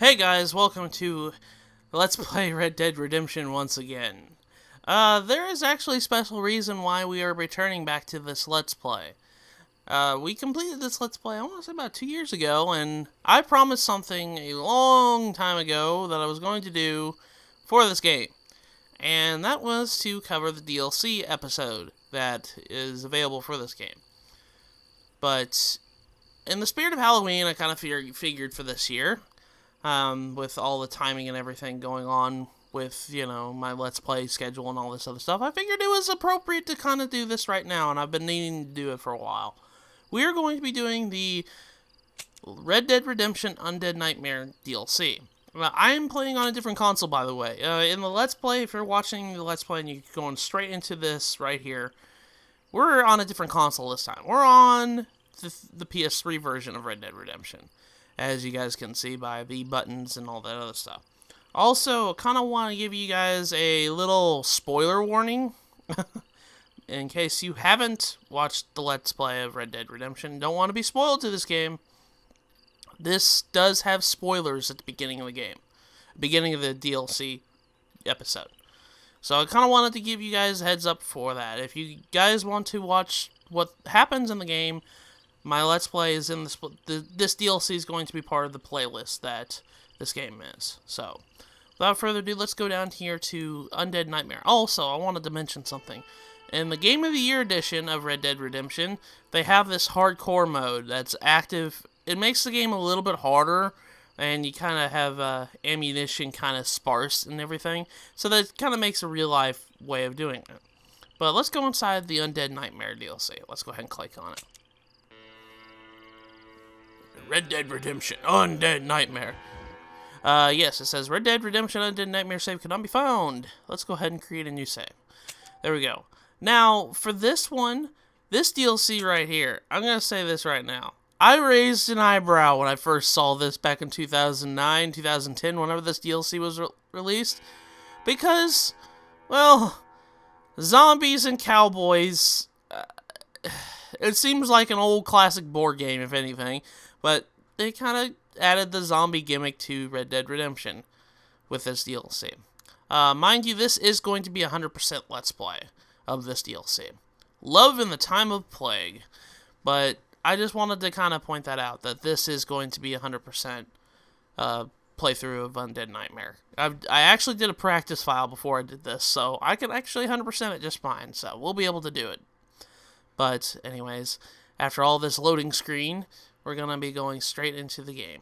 Hey guys, welcome to Let's Play Red Dead Redemption once again. There is actually a special reason why we are returning back to this Let's Play. We completed this Let's Play, I want to say about 2 years ago, and I promised something a long time ago that I was going to do for this game. And that was to cover the DLC episode that is available for this game. But in the spirit of Halloween, I kind of figured for this year, with all the timing and everything going on with, my Let's Play schedule and all this other stuff, I figured it was appropriate to kind of do this right now, and I've been needing to do it for a while. We are going to be doing the Red Dead Redemption Undead Nightmare DLC. Now, I am playing on a different console, by the way. In the Let's Play, if you're watching the Let's Play and you're going straight into this right here, we're on a different console this time. We're on the PS3 version of Red Dead Redemption, as you guys can see by the buttons and all that other stuff. Also, I kind of want to give you guys a little spoiler warning. In case you haven't watched the Let's Play of Red Dead Redemption, don't want to be spoiled to this game. This does have spoilers at the beginning of the game. Beginning of the DLC episode. So I kind of wanted to give you guys a heads up for that. If you guys want to watch what happens in the game, my Let's Play is in this DLC is going to be part of the playlist that this game is. So, without further ado, let's go down here to Undead Nightmare. Also, I wanted to mention something. In the Game of the Year edition of Red Dead Redemption, they have this hardcore mode that's active. It makes the game a little bit harder, and you kind of have ammunition kind of sparse and everything. So that kind of makes a real-life way of doing it. But let's go inside the Undead Nightmare DLC. Let's go ahead and click on it. Red Dead Redemption Undead Nightmare. Yes, it says Red Dead Redemption Undead Nightmare save cannot be found. Let's go ahead and create a new save. There we go. Now, for this one, this DLC right here, I'm going to say this right now. I raised an eyebrow when I first saw this back in 2009, 2010, whenever this DLC was released. Because, well, zombies and cowboys, it seems like an old classic board game, if anything. But they kind of added the zombie gimmick to Red Dead Redemption with this DLC. Mind you, this is going to be 100% Let's Play of this DLC. Love in the Time of Plague. But I just wanted to kind of point that out, that this is going to be 100% playthrough of Undead Nightmare. I actually did a practice file before I did this, so I can actually 100% it just fine, so we'll be able to do it. But anyways, after all this loading screen, we're going to be going straight into the game.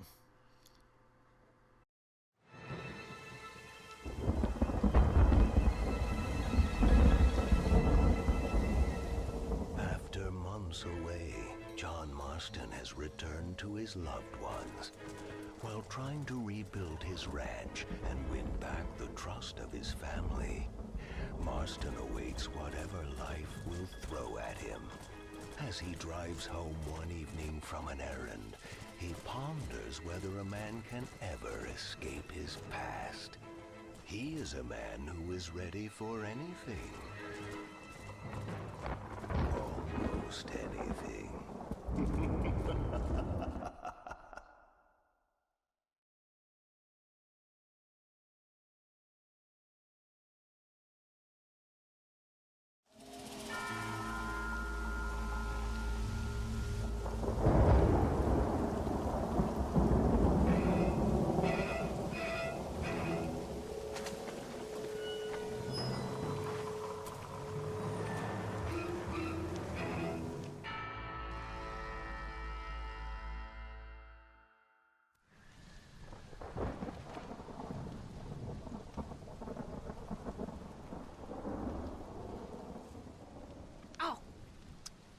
After months away, John Marston has returned to his loved ones. While trying to rebuild his ranch and win back the trust of his family, Marston awaits whatever life will throw at him. As he drives home one evening from an errand, he ponders whether a man can ever escape his past. He is a man who is ready for anything. Almost anything.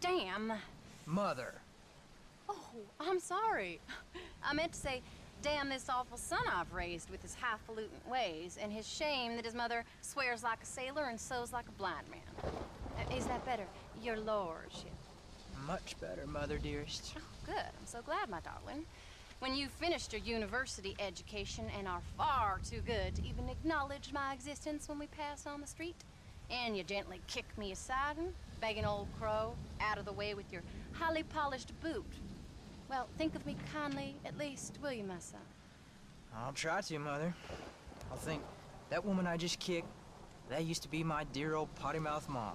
Damn. Mother. Oh, I'm sorry. I meant to say, damn this awful son I've raised with his highfalutin ways, and his shame that his mother swears like a sailor and sews like a blind man. Is that better, your lordship? Much better, Mother dearest. Oh, good. I'm so glad, my darling. When you've finished your university education and are far too good to even acknowledge my existence when we pass on the street, and you gently kick me aside and begging old crow out of the way with your highly polished boot. Well, think of me kindly, at least, will you, my son? I'll try to, Mother. I'll think, that woman I just kicked, that used to be my dear old potty-mouthed mom.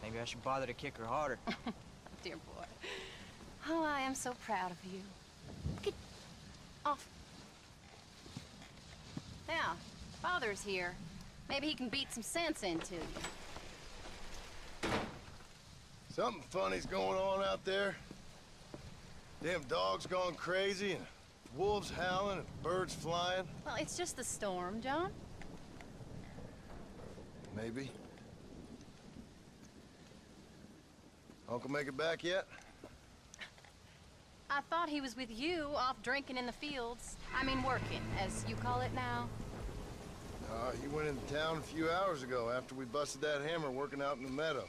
Maybe I should bother to kick her harder. Dear boy. Oh, I am so proud of you. Get off. Now, Father's here. Maybe he can beat some sense into you. Something funny's going on out there. Damn dogs gone crazy and wolves howling and birds flying. Well, it's just the storm, John. Maybe. Uncle make it back yet? I thought he was with you, off drinking in the fields. I mean, working, as you call it now. He went into town a few hours ago after we busted that hammer working out in the meadow.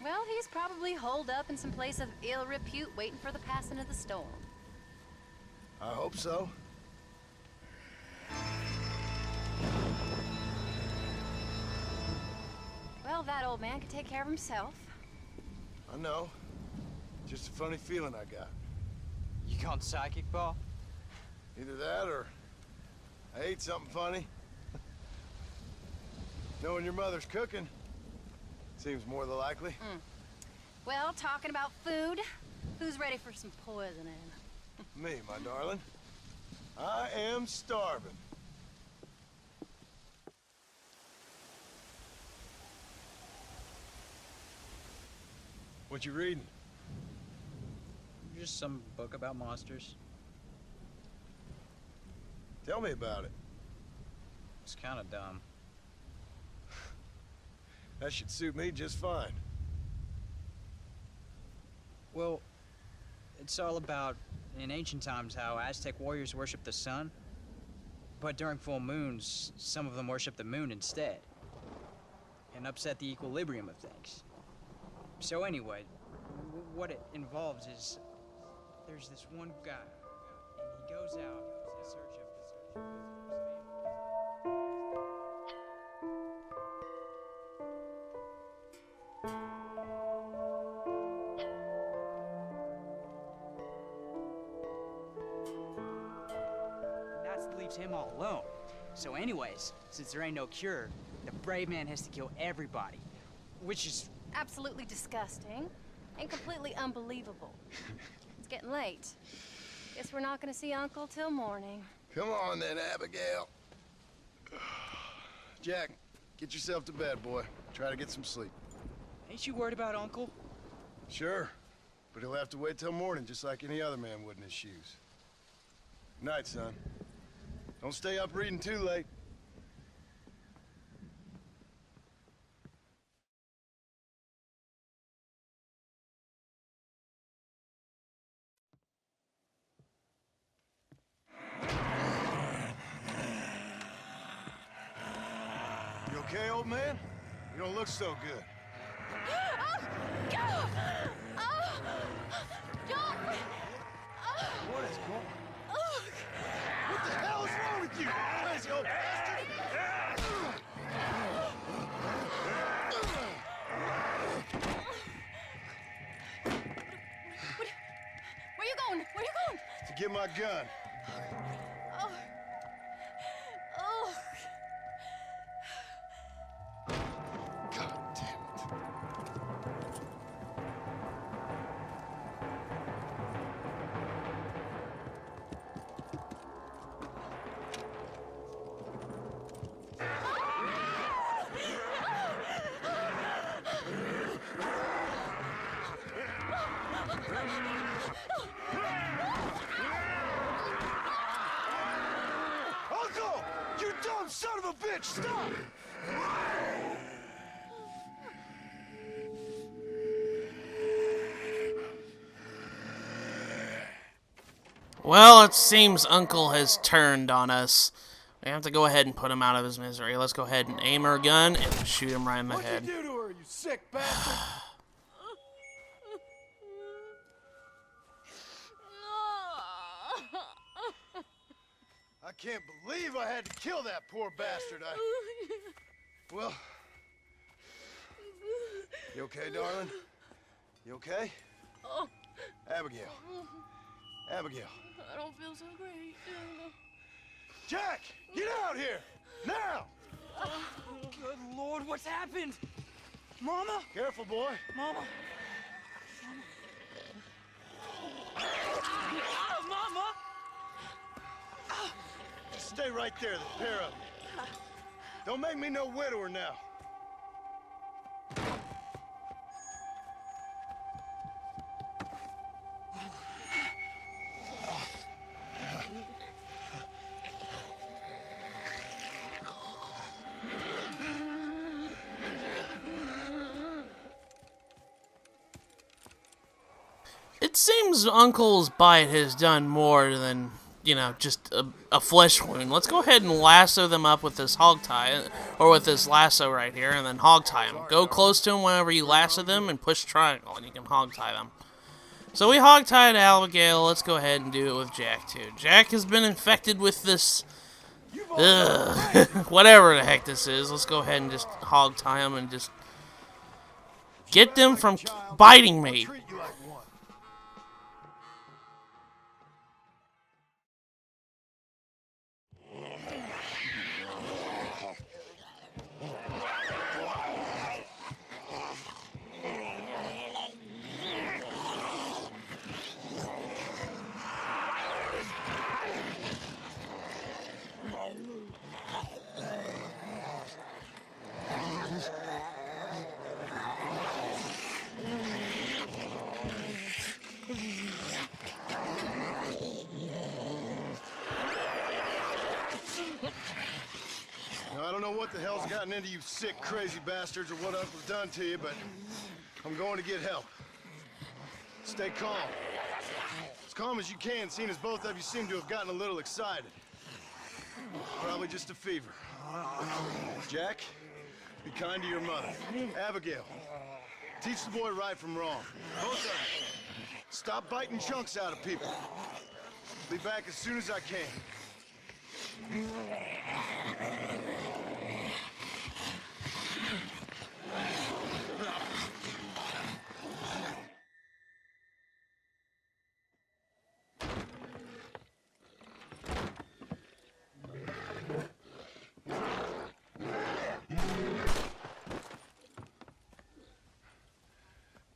Well, he's probably holed up in some place of ill repute waiting for the passing of the storm. I hope so. Well, that old man can take care of himself. I know. Just a funny feeling I got. You gone psychic, Pa? Either that or I ate something funny. Knowing your mother's cooking seems more than likely. Well, talking about food, who's ready for some poisoning? Me, my darling. I am starving. What you reading? Just some book about monsters. Tell me about it. It's kind of dumb. That should suit me just fine. Well, it's all about, in ancient times, how Aztec warriors worship the sun. But during full moons, some of them worship the moon instead. And upset the equilibrium of things. So anyway, what it involves is, there's this one guy, and he goes out in search of his family. That leaves him all alone. So anyways, since there ain't no cure, the brave man has to kill everybody, which is Absolutely disgusting and completely unbelievable. It's getting late. Guess we're not gonna see Uncle till morning. Come on then, Abigail. Jack, get yourself to bed, boy. Try to get some sleep. Ain't you worried about Uncle? Sure, but he'll have to wait till morning just like any other man would in his shoes. Good night, son. Don't stay up reading too late. You okay, old man? You don't look so good. What is going on? What the hell is wrong with you, crazy old bastard? Where you going? Where you going? To get my gun. Oh. Oh. God damn it. Uncle! You dumb son of a bitch! Stop! Well, it seems Uncle has turned on us. We have to go ahead and put him out of his misery. Let's go ahead and aim our gun and shoot him right in the head. What'd you do to her, you sick bastard? I can't believe I had to kill that poor bastard. Well... You okay, darling? You okay? Abigail. Abigail. I don't feel so great. Jack, get out here! Now! Good Lord, what's happened? Mama? Careful, boy. Mama? Ah, Mama! Stay right there, the pair of you. Don't make me no widower now. It seems Uncle's bite has done more than, you know, just a flesh wound. Let's go ahead and lasso them up with this hog tie, or with this lasso right here, and then hog tie them. Go close to them whenever you lasso them and push triangle, and you can hog tie them. So we hog tied Abigail. Let's go ahead and do it with Jack too. Jack has been infected with this, whatever the heck this is. Let's go ahead and just hog tie them and just get them from biting me. Now, I don't know what the hell's gotten into you sick, crazy bastards or what Uncle's done to you, but I'm going to get help. Stay calm. As calm as you can, seeing as both of you seem to have gotten a little excited. Probably just a fever. Jack, be kind to your mother. Abigail, teach the boy right from wrong. Both of you. Stop biting chunks out of people. Be back as soon as I can.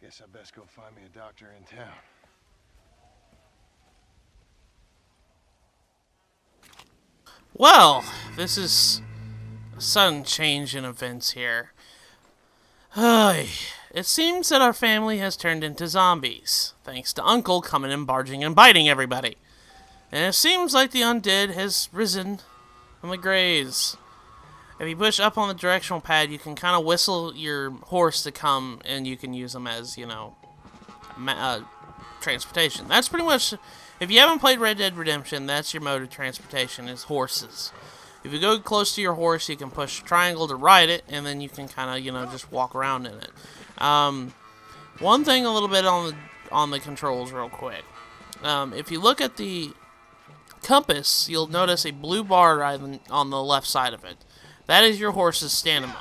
Guess I best go find me a doctor in town. Well, this is a sudden change in events here. It seems that our family has turned into zombies, thanks to Uncle coming and barging and biting everybody. And it seems like the undead has risen from the graves. If you push up on the directional pad, you can kind of whistle your horse to come, and you can use them as, you know, transportation. That's pretty much, if you haven't played Red Dead Redemption, that's your mode of transportation, is horses. If you go close to your horse, you can push triangle to ride it, and then you can kind of, you know, just walk around in it. One thing a little bit on the controls real quick. If you look at the compass, you'll notice a blue bar right on the left side of it. That is your horse's stamina.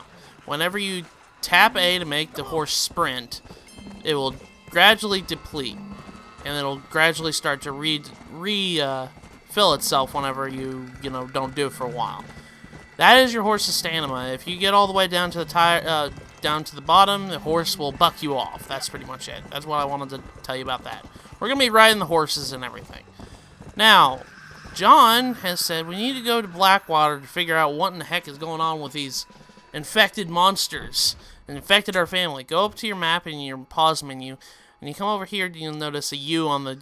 Whenever you tap A to make the horse sprint, it will gradually deplete, and it'll gradually start to refill itself whenever you don't do it for a while. That is your horse's stamina. If you get all the way down to the down to the bottom, the horse will buck you off. That's pretty much it. That's what I wanted to tell you about that. We're gonna be riding the horses and everything. Now, John has said we need to go to Blackwater to figure out what in the heck is going on with these infected monsters and infected our family. Go up to your map in your pause menu, and you come over here, you'll notice a U on the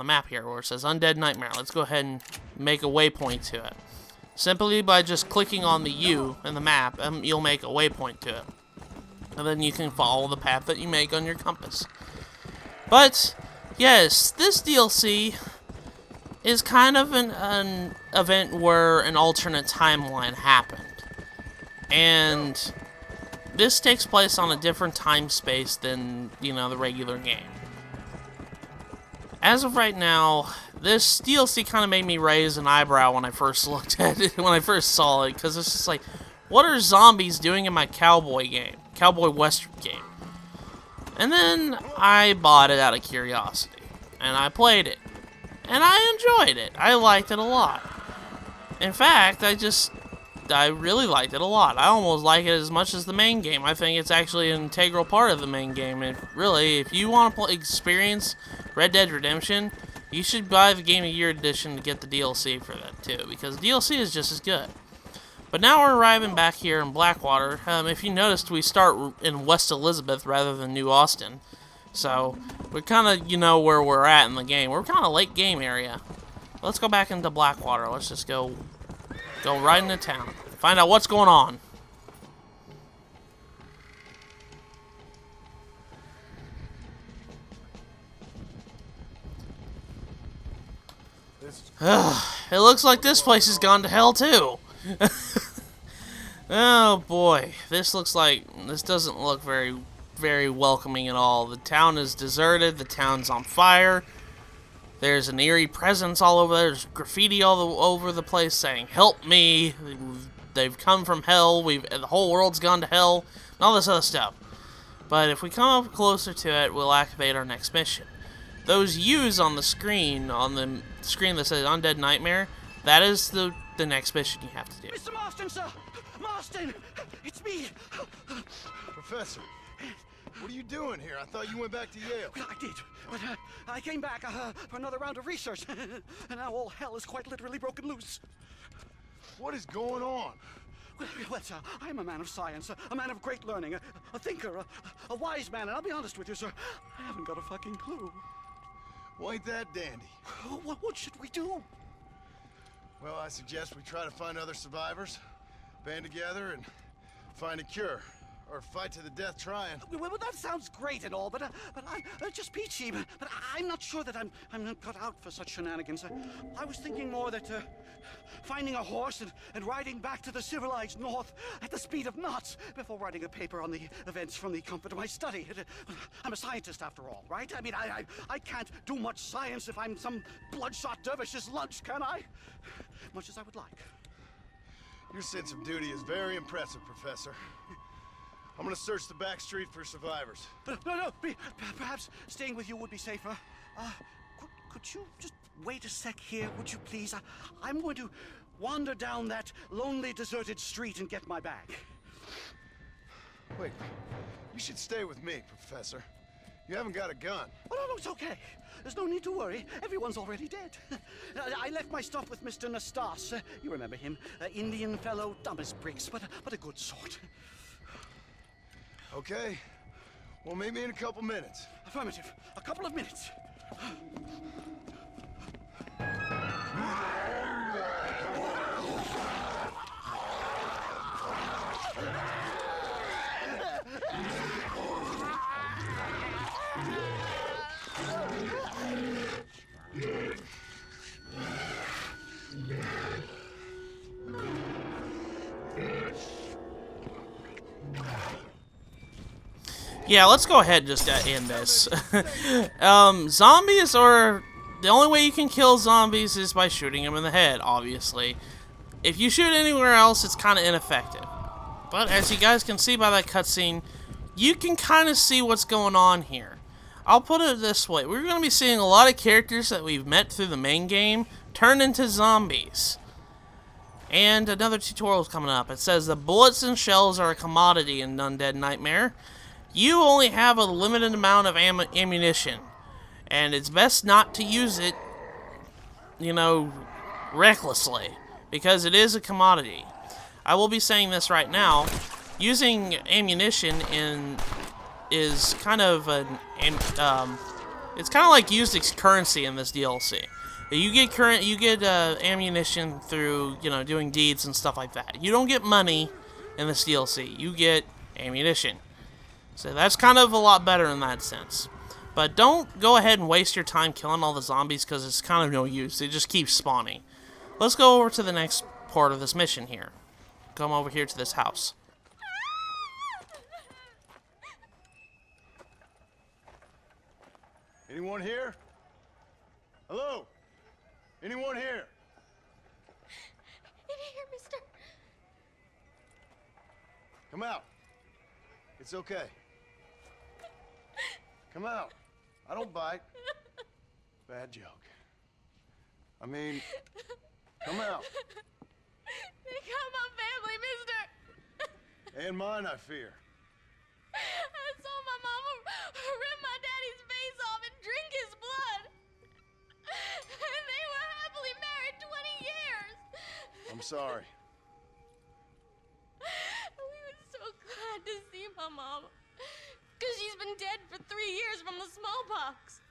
map here where it says Undead Nightmare. Let's go ahead and make a waypoint to it. Simply by just clicking on the U in the map, you'll make a waypoint to it. And then you can follow the path that you make on your compass. But, yes, this DLC is kind of an event where an alternate timeline happened. And this takes place on a different time space than, the regular game. As of right now, this DLC kind of made me raise an eyebrow when I first looked at it, when I first saw it, because it's just like, what are zombies doing in my cowboy western game? And then I bought it out of curiosity, and I played it. And I enjoyed it. I liked it a lot. In fact, I really liked it a lot. I almost like it as much as the main game. I think it's actually an integral part of the main game. And really, if you want to experience Red Dead Redemption, you should buy the Game of Year edition to get the DLC for that too, because DLC is just as good. But now we're arriving back here in Blackwater. If you noticed, we start in West Elizabeth rather than New Austin. So, we're kind of, where we're at in the game. We're kind of late game area. Let's go back into Blackwater. Let's just go right into town. Find out what's going on. It looks like this place has gone to hell too. Oh boy, this doesn't look very, very welcoming at all. The town is deserted. The town's on fire. There's an eerie presence all over there. There's graffiti all over the place saying, "Help me! They've come from hell. The whole world's gone to hell," and all this other stuff. But if we come up closer to it, we'll activate our next mission. Those U's on the screen that says Undead Nightmare, that is the next mission you have to do. Mr. Marston, sir! Marston! It's me! Professor, what are you doing here? I thought you went back to Yale. Well, I did, but I came back for another round of research, and now all hell is quite literally broken loose. What is going on? Well, sir, I'm a man of science, a man of great learning, a thinker, a wise man, and I'll be honest with you, sir, I haven't got a fucking clue. Well, ain't that dandy? What should we do? Well, I suggest we try to find other survivors, band together, and find a cure. Or fight to the death trying. Well, that sounds great and all, but I'm just peachy. But I'm not sure that I'm not cut out for such shenanigans. I was thinking more that finding a horse and riding back to the civilized north at the speed of knots before writing a paper on the events from the comfort of my study. I'm a scientist after all, right? I mean, I can't do much science if I'm some bloodshot dervish's lunch, can I? Much as I would like. Your sense of duty is very impressive, Professor. I'm gonna search the back street for survivors. No, perhaps staying with you would be safer. Could you just wait a sec here, would you please? I'm going to wander down that lonely, deserted street and get my bag. Wait, you should stay with me, Professor. You haven't got a gun. Oh, no, it's okay. There's no need to worry. Everyone's already dead. I left my stuff with Mr. Nastas. You remember him. Indian fellow, dumb as bricks, but a good sort. Okay. Well, meet me in a couple minutes. Affirmative. A couple of minutes. Yeah, let's go ahead and just end this. Zombies are... The only way you can kill zombies is by shooting them in the head, obviously. If you shoot anywhere else, it's kind of ineffective. But as you guys can see by that cutscene, you can kind of see what's going on here. I'll put it this way. We're going to be seeing a lot of characters that we've met through the main game turn into zombies. And another tutorial is coming up. It says the bullets and shells are a commodity in Undead Nightmare. You only have a limited amount of ammunition, and it's best not to use it, recklessly, because it is a commodity. I will be saying this right now. Using ammunition is kind of it's kind of like used as currency in this DLC. You get ammunition through doing deeds and stuff like that. You don't get money in this DLC. You get ammunition. So that's kind of a lot better in that sense. But don't go ahead and waste your time killing all the zombies because it's kind of no use. They just keep spawning. Let's go over to the next part of this mission here. Come over here to this house. Anyone here? Hello? Anyone here? In here, mister. Come out. It's okay. Come out. I don't bite. Bad joke. I mean, come out. And mine, I fear. I saw my mama rip my daddy's face off and drink his blood. And they were happily married 20 years. I'm sorry. We were so glad to see my mama. Because she's been dead for 3 years from the smallpox.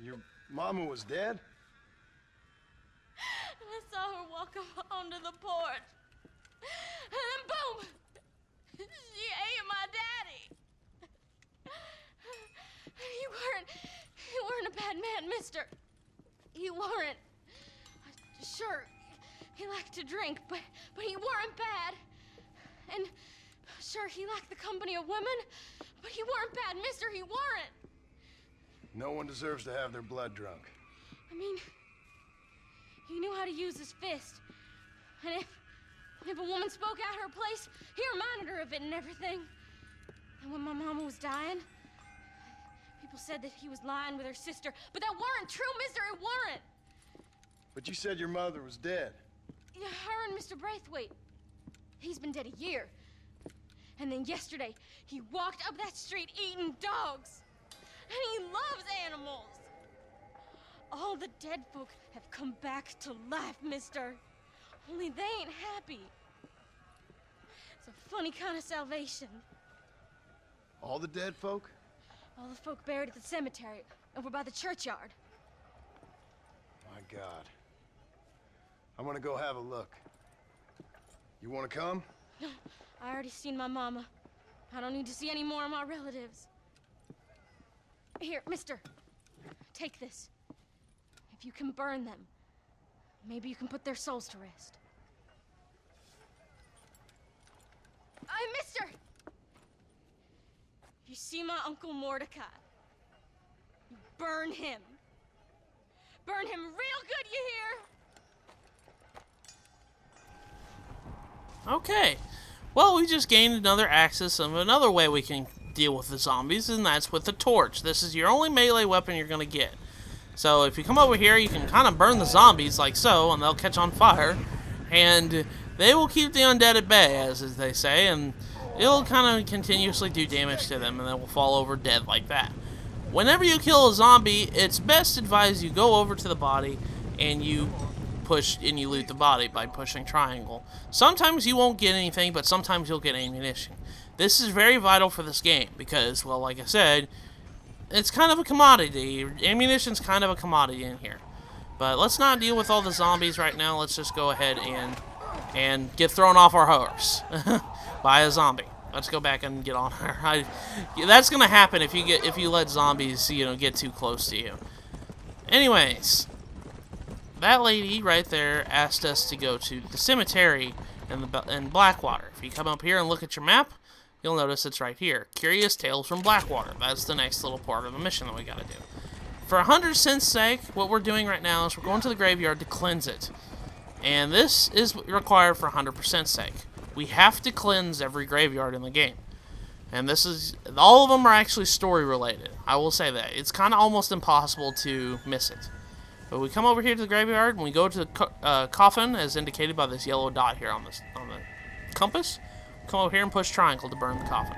Your mama was dead? And I saw her walk up onto the porch. And then boom! She ate my daddy. You weren't a bad man, mister. You weren't. Sure, he liked to drink, but he weren't bad. And sure, he liked the company of women, but he weren't bad, mister, he weren't. No one deserves to have their blood drunk. I mean, he knew how to use his fist. And if a woman spoke out her place, he reminded her of it and everything. And when my mama was dying, people said that he was lying with her sister, but that weren't true, mister, it weren't. But you said your mother was dead. Yeah, her and Mr. Braithwaite. He's been dead a year. And then yesterday, he walked up that street eating dogs. And he loves animals. All the dead folk have come back to life, mister. Only they ain't happy. It's a funny kind of salvation. All the dead folk? All the folk buried at the cemetery over by the churchyard. My God. I'm gonna go have a look. You wanna come? No, I already seen my mama. I don't need to see any more of my relatives. Here, mister, take this. If you can burn them, maybe you can put their souls to rest. Mister! You see my Uncle Mordecai? You burn him. Burn him real good, you hear? Okay. Well, we just gained another axis of another way we can deal with the zombies, and that's with the torch. This is your only melee weapon you're going to get. So if you come over here, you can kind of burn the zombies like so, and they'll catch on fire. And they will keep the undead at bay, as they say, and it'll kind of continuously do damage to them, and they will fall over dead like that. Whenever you kill a zombie, it's best advised you go over to the body and you push and you loot the body by pushing triangle. Sometimes you won't get anything, but sometimes you'll get ammunition. This is very vital for this game because, well, like I said, it's kind of a commodity. Ammunition's kind of a commodity in here. But let's not deal with all the zombies right now. Let's just go ahead and get thrown off our horse by a zombie. Let's go back and get on her. That's gonna happen if you let zombies, get too close to you. Anyways, that lady right there asked us to go to the cemetery in Blackwater. If you come up here and look at your map, you'll notice it's right here. Curious Tales from Blackwater. That's the next little part of the mission that we gotta do. For 100 cents sake, what we're doing right now is we're going to the graveyard to cleanse it. And this is required for 100% sake. We have to cleanse every graveyard in the game. And all of them are actually story related. I will say that. It's kind of almost impossible to miss it. But we come over here to the graveyard and we go to the coffin as indicated by this yellow dot here on the compass. Come over here and push triangle to burn the coffin.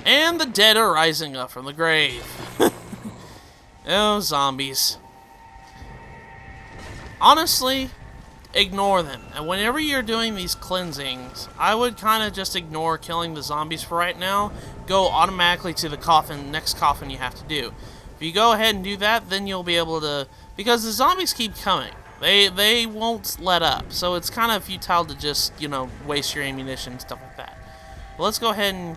And the dead are rising up from the grave. Oh, zombies. Honestly, ignore them. And whenever you're doing these cleansings, I would kind of just ignore killing the zombies for right now. Go automatically to the next coffin you have to do. If you go ahead and do that, then you'll be able to... Because the zombies keep coming. They won't let up. So it's kind of futile to just, waste your ammunition and stuff like that. But let's go ahead and,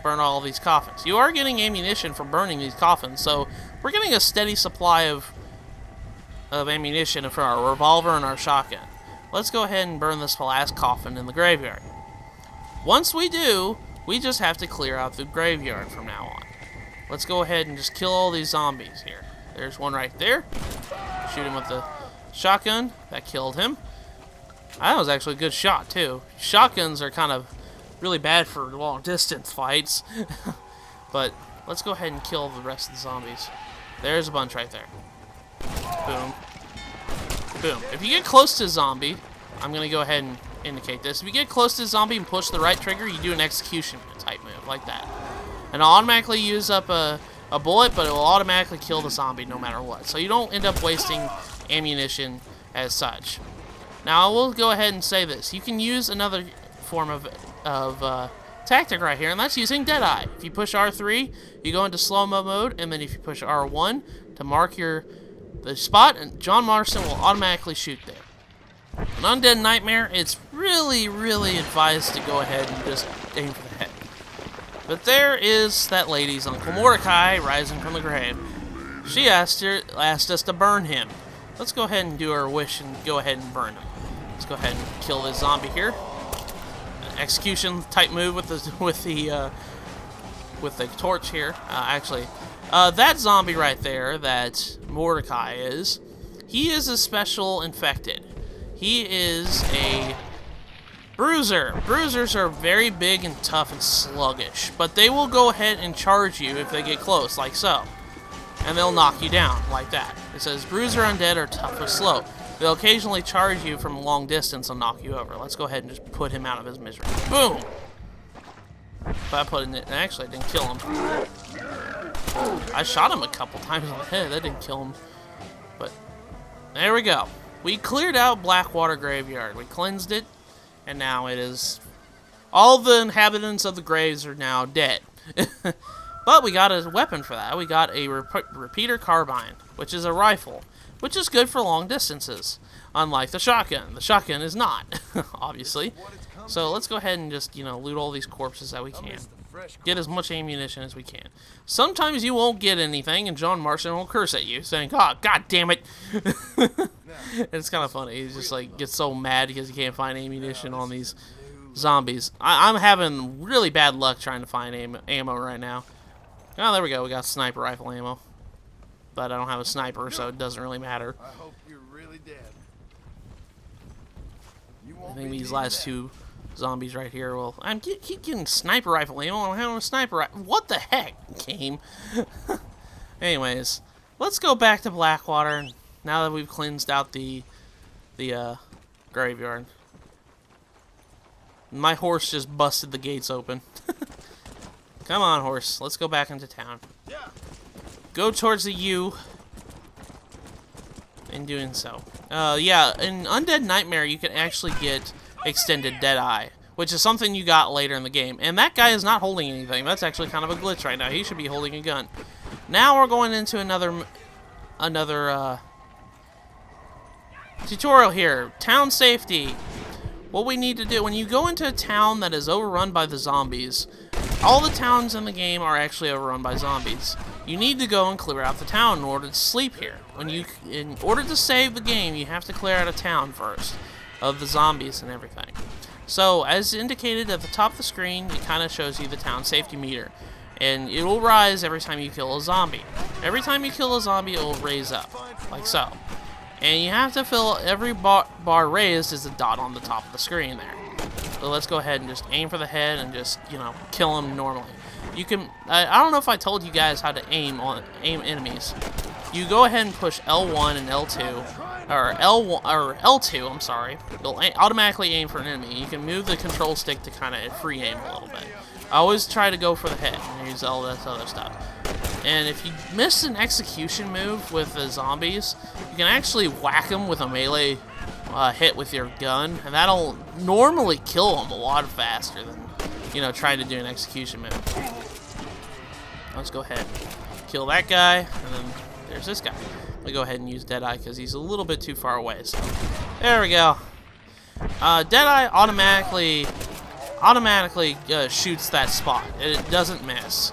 burn all these coffins. You are getting ammunition for burning these coffins, so we're getting a steady supply of ammunition for our revolver and our shotgun. Let's go ahead and burn this last coffin in the graveyard. Once we do, we just have to clear out the graveyard from now on. Let's go ahead and just kill all these zombies here. There's one right there. Shoot him with the shotgun. That killed him. That was actually a good shot, too. Shotguns are kind of really bad for long distance fights. But let's go ahead and kill the rest of the zombies. There's a bunch right there. Boom. Boom. If you get close to a zombie, I'm going to go ahead and indicate this. If you get close to the zombie and push the right trigger, you do an execution type move, like that. And it'll automatically use up a bullet, but it will automatically kill the zombie no matter what. So you don't end up wasting ammunition as such. Now, I will go ahead and say this. You can use another form of tactic right here, and that's using Deadeye. If you push R3, you go into slow-mo mode, and then if you push R1 to mark the spot, and John Marston will automatically shoot there. An Undead Nightmare, it's really, really advised to go ahead and just aim for the head. But there is that lady's Uncle Mordecai rising from the grave. She asked us to burn him. Let's go ahead and do our wish and go ahead and burn him. Let's go ahead and kill this zombie here. An execution type move with the torch here. That zombie right there that Mordecai is, he is a special infected. He is a bruiser. Bruisers are very big and tough and sluggish, but they will go ahead and charge you if they get close, like so. And they'll knock you down, like that. It says, Bruiser Undead are tough or slow. They'll occasionally charge you from a long distance and knock you over. Let's go ahead and just put him out of his misery. Boom! If I put it, actually, I didn't kill him. I shot him a couple times on the head. That didn't kill him. But, there we go. We cleared out Blackwater Graveyard. We cleansed it. And now it is... all the inhabitants of the graves are now dead. But we got a weapon for that. We got a repeater carbine, which is a rifle, which is good for long distances. Unlike the shotgun. The shotgun is not, obviously. So let's go ahead and just, loot all these corpses that we can. Get as much ammunition as we can. Sometimes you won't get anything, and John Marston will curse at you, saying, "Oh, God damn it!" It's kind of funny. He just gets so mad because he can't find ammunition on these zombies. I'm having really bad luck trying to find ammo right now. Oh, there we go. We got sniper rifle ammo, but I don't have a sniper, so it doesn't really matter. I hope you're really dead. I think these last two zombies right here will... I keep getting sniper rifle ammo. I don't have a sniper rifle. What the heck, game? Anyways, let's go back to Blackwater now that we've cleansed out the graveyard. My horse just busted the gates open. Come on, horse. Let's go back into town. Go towards the U. In doing so. Yeah, in Undead Nightmare, you can actually get extended Deadeye, which is something you got later in the game. And that guy is not holding anything. That's actually kind of a glitch right now. He should be holding a gun. Now we're going into another tutorial here. Town safety. What we need to do, when you go into a town that is overrun by the zombies, all the towns in the game are actually overrun by zombies. You need to go and clear out the town in order to sleep here. In order to save the game, you have to clear out a town first of the zombies and everything. So, as indicated at the top of the screen, it kind of shows you the town safety meter. And it will rise every time you kill a zombie. Every time you kill a zombie, it will raise up, like so. And you have to fill every bar raised is a dot on the top of the screen there. So let's go ahead and just aim for the head and just, kill them normally. You can, I don't know if I told you guys how to aim enemies. You go ahead and push L1 and L2, or L2, I'm sorry. It'll automatically aim for an enemy. You can move the control stick to kind of free aim a little bit. I always try to go for the head and use all this other stuff. And if you miss an execution move with the zombies, you can actually whack them with a melee hit with your gun, and that'll normally kill them a lot faster than, trying to do an execution move. Let's go ahead and kill that guy, and then there's this guy. We'll go ahead and use Deadeye because he's a little bit too far away. So there we go. Deadeye automatically shoots that spot. It doesn't miss.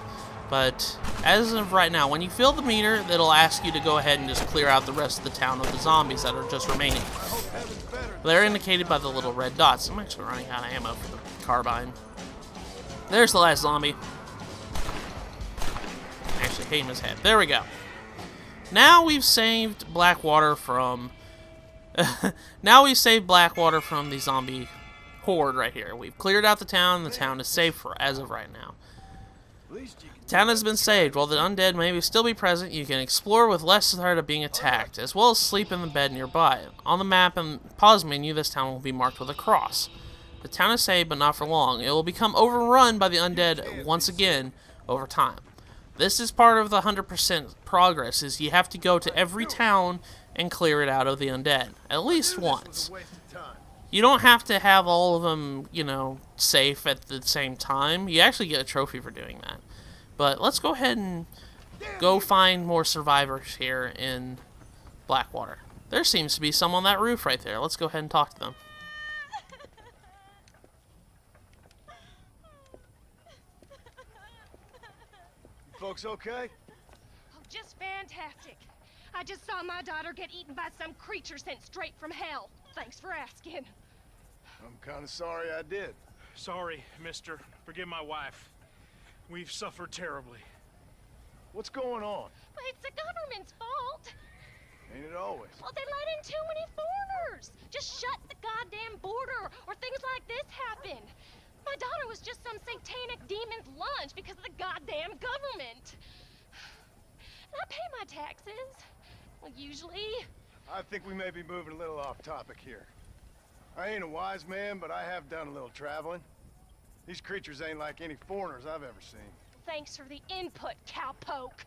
But as of right now, when you fill the meter, it'll ask you to go ahead and just clear out the rest of the town of the zombies that are just remaining. They're indicated by the little red dots. I'm actually running out of ammo for the carbine. There's the last zombie. Actually, hit him in his head. There we go. Now we've saved Blackwater from... Blackwater from the zombie horde right here. We've cleared out the town. The town is safe as of right now. At least you can... Town has been saved. While the undead may still be present, you can explore with less threat of being attacked, as well as sleep in the bed nearby. On the map and pause menu, this town will be marked with a cross. The town is saved, but not for long. It will become overrun by the undead once again over time. This is part of the 100% progress, is you have to go to every town and clear it out of the undead. At least once. You don't have to have all of them, you know, safe at the same time. You actually get a trophy for doing that. But let's go ahead and go find more survivors here in Blackwater. There seems to be some on that roof right there. Let's go ahead and talk to them. You folks okay? Oh, just fantastic. I just saw my daughter get eaten by some creature sent straight from hell. Thanks for asking. I'm kind of sorry I did. Sorry, mister. Forgive my wife. We've suffered terribly. What's going on? But it's the government's fault. Ain't it always? Well, they let in too many foreigners. Just shut the goddamn border, or things like this happen. My daughter was just some satanic demon's lunch because of the goddamn government. And I pay my taxes. Well, usually. I think we may be moving a little off topic here. I ain't a wise man, but I have done a little traveling. These creatures ain't like any foreigners I've ever seen. Thanks for the input, cowpoke.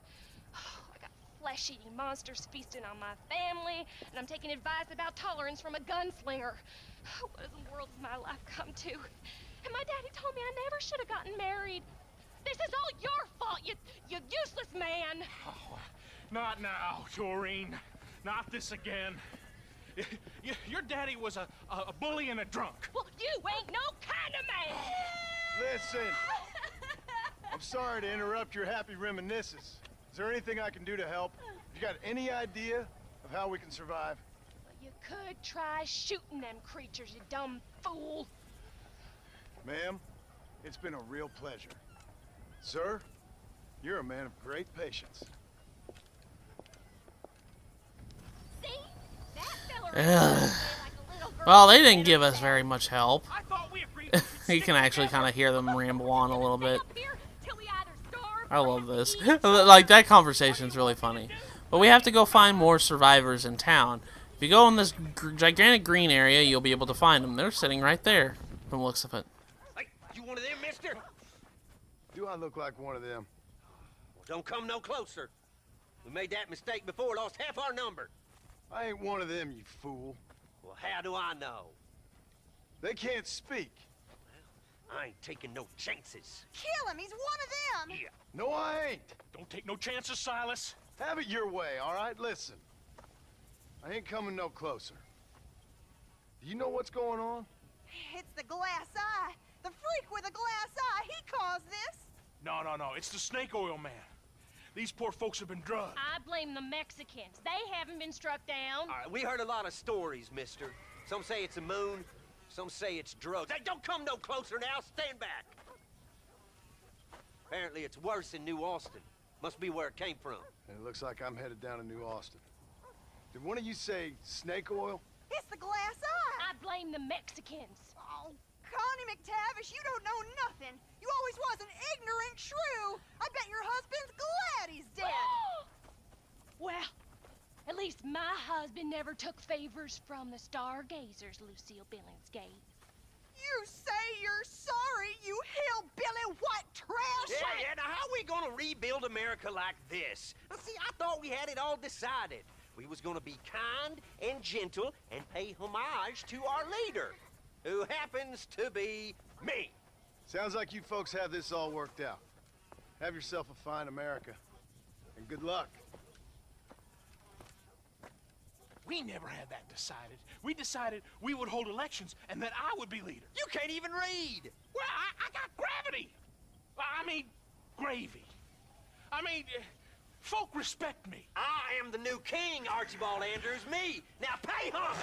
I got flesh-eating monsters feasting on my family, and I'm taking advice about tolerance from a gunslinger. What in the world has my life come to? And my daddy told me I never should have gotten married. This is all your fault, you useless man. Oh, not now, Doreen. Not this again. Your daddy was a bully and a drunk. Well, you ain't no kind of man. Listen, I'm sorry to interrupt your happy reminiscences. Is there anything I can do to help? You got any idea of how we can survive? Well, you could try shooting them creatures, you dumb fool. Ma'am, it's been a real pleasure. Sir, you're a man of great patience. See? That fella right there Ugh. played like a little girl. Well, they didn't give us very much help. I thought we agreed. You can actually kind of hear them ramble on a little bit. Up here till we either starve I or love have to this. eat. Like, that conversation's really funny. But we have to go find more survivors in town. If you go in this gigantic green area, you'll be able to find them. They're sitting right there, from the looks of it. Hey, you one of them, mister? Do I look like one of them? Well, don't come no closer. We made that mistake before, lost half our number. I ain't one of them, you fool. Well, how do I know? They can't speak. I ain't taking no chances. Kill him! He's one of them! Yeah. No, I ain't. Don't take no chances, Silas. Have it your way, all right? Listen. I ain't coming no closer. Do you know what's going on? It's the glass eye. The freak with the glass eye. He caused this. No. It's the snake oil man. These poor folks have been drugged. I blame the Mexicans. They haven't been struck down. All right, we heard a lot of stories, mister. Some say it's a moon, some say it's drugs. Hey, don't come no closer now. Stand back. Apparently it's worse in New Austin. Must be where it came from. And it looks like I'm headed down to New Austin. Did one of you say snake oil? It's the glass eye. I blame the Mexicans. Oh, Connie McTavish, you don't know nothing. You always was an ignorant shrew. I bet your husband's glad he's dead. Well, at least my husband never took favors from the stargazers, Lucille Billingsgate. You say you're sorry, you hillbilly white trash. Yeah, now how we gonna rebuild America like this? Now, see, I thought we had it all decided. We was gonna be kind and gentle and pay homage to our leader, who happens to be me. Sounds like you folks have this all worked out. Have yourself a fine America. And good luck. We never had that decided. We decided we would hold elections and that I would be leader. You can't even read. Well, I got gravity. I mean, gravy. I mean, folk respect me. I am the new king, Archibald Andrews, me. Now pay homage.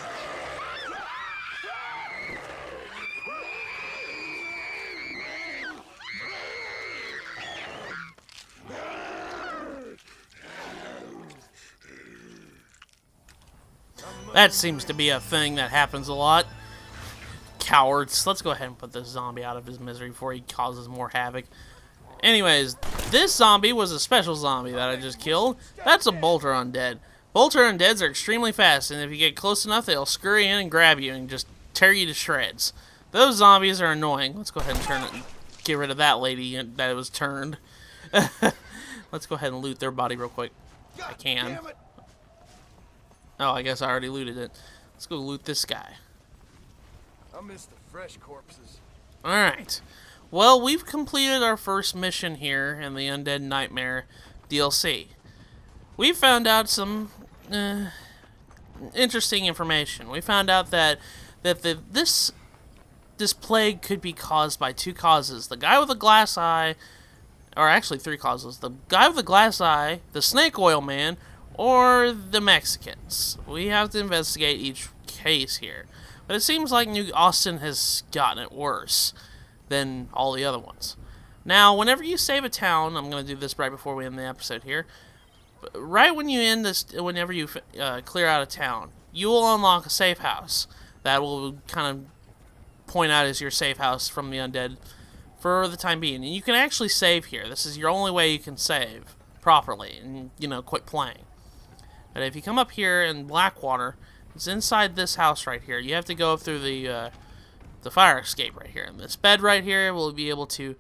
That seems to be a thing that happens a lot. Cowards. Let's go ahead and put this zombie out of his misery before he causes more havoc. Anyways, this zombie was a special zombie that I just killed. That's a bolter undead. Bolter undeads are extremely fast, and if you get close enough, they'll scurry in and grab you and just tear you to shreds. Those zombies are annoying. Let's go ahead and turn it and get rid of that lady that was turned. Let's go ahead and loot their body real quick. I can. Oh, I guess I already looted it. Let's go loot this guy. I miss the fresh corpses. Alright. Well, we've completed our first mission here in the Undead Nightmare DLC. We found out some interesting information. We found out that this plague could be caused by two causes. The guy with the glass eye, or actually three causes. The guy with the glass eye, the snake oil man, or the Mexicans. We have to investigate each case here. But it seems like New Austin has gotten it worse than all the other ones. Now, whenever you save a town, I'm going to do this right before we end the episode here. Right when you end this, whenever you clear out a town, you will unlock a safe house that will kind of point out as your safe house from the undead for the time being. And you can actually save here. This is your only way you can save properly and, quit playing. But if you come up here in Blackwater, it's inside this house right here. You have to go through the fire escape right here. And this bed right here will be able to,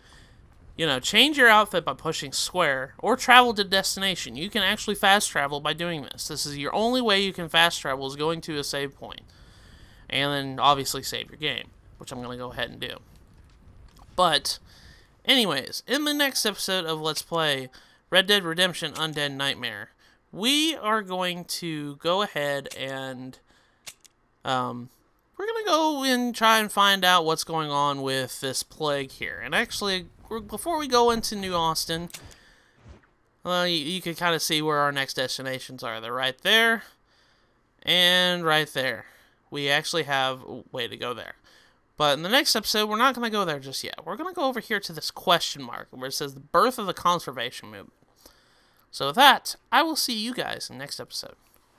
change your outfit by pushing square or travel to destination. You can actually fast travel by doing this. This is your only way you can fast travel is going to a save point. And then obviously save your game, which I'm going to go ahead and do. But, anyways, in the next episode of Let's Play Red Dead Redemption Undead Nightmare, we are going to go ahead and we're going to go and try and find out what's going on with this plague here. And actually, before we go into New Austin, well, you can kind of see where our next destinations are. They're right there and right there. We actually have a way to go there. But in the next episode, we're not going to go there just yet. We're going to go over here to this question mark where it says the birth of the conservation movement. So with that, I will see you guys in the next episode.